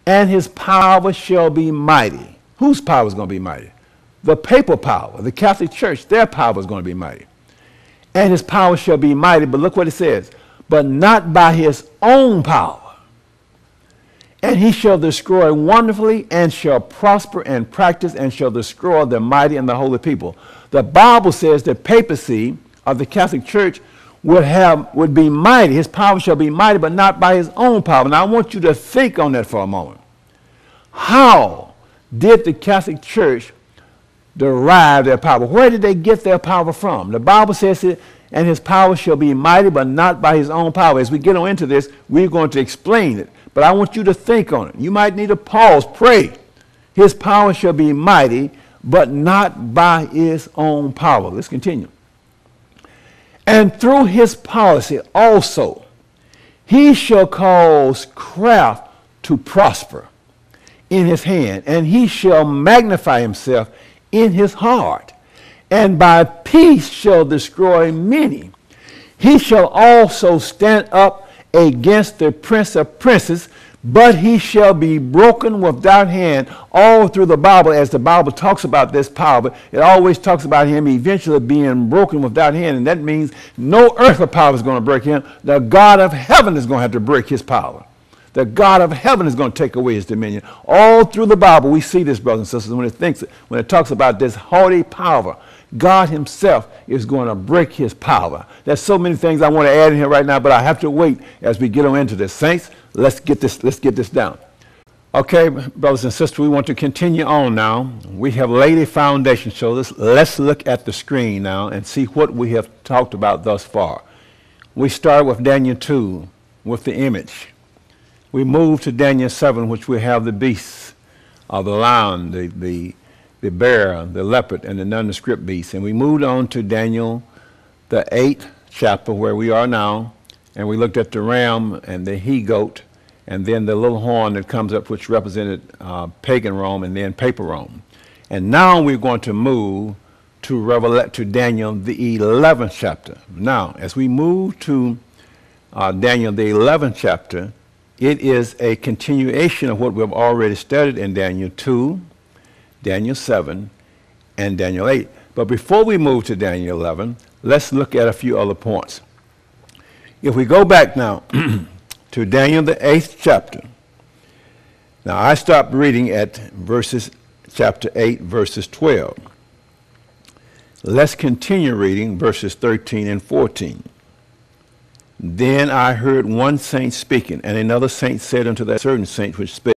and his power shall be mighty. Whose power is going to be mighty? The papal power, the Catholic Church, their power is going to be mighty. And his power shall be mighty, but look what it says, but not by his own power. And he shall destroy wonderfully, and shall prosper and practice, and shall destroy the mighty and the holy people. The Bible says the papacy of the Catholic Church would be mighty. His power shall be mighty, but not by his own power. Now I want you to think on that for a moment. How did the Catholic Church derive their power? Where did they get their power from? The Bible says it, and his power shall be mighty, but not by his own power. As we get on into this, we're going to explain it. But I want you to think on it. You might need to pause, pray. His power shall be mighty, but not by his own power. Let's continue. And through his policy also, he shall cause craft to prosper in his hand, and he shall magnify himself in his heart, and by peace shall destroy many. He shall also stand up against the prince of princes, but he shall be broken without hand. All through the Bible, as the Bible talks about this power, but it always talks about him eventually being broken without hand, and that means no earthly power is going to break him. The God of heaven is going to have to break his power. The God of heaven is going to take away his dominion. All through the Bible, we see this, brothers and sisters, when it talks about this haughty power. God himself is going to break his power. There's so many things I want to add in here right now, but I have to wait as we get on into this. Saints, let's get this down. Okay, brothers and sisters, we want to continue on now. We have laid a foundation, so let's look at the screen now and see what we have talked about thus far. We start with Daniel 2, with the image. We move to Daniel 7, which we have the beasts, the lion, the bear, the leopard, and the nondescript beast. And we moved on to Daniel, the 8th chapter, where we are now, and we looked at the ram and the he-goat, and then the little horn that comes up, which represented pagan Rome, and then papal Rome. And now we're going to move to Daniel, the 11th chapter. Now, as we move to Daniel, the 11th chapter, it is a continuation of what we've already studied in Daniel 2, Daniel 7, and Daniel 8. But before we move to Daniel 11, let's look at a few other points. If we go back now to Daniel, the 8th chapter. Now, I stopped reading at chapter 8, verses 12. Let's continue reading verses 13 and 14. Then I heard one saint speaking, and another saint said unto that certain saint which spake,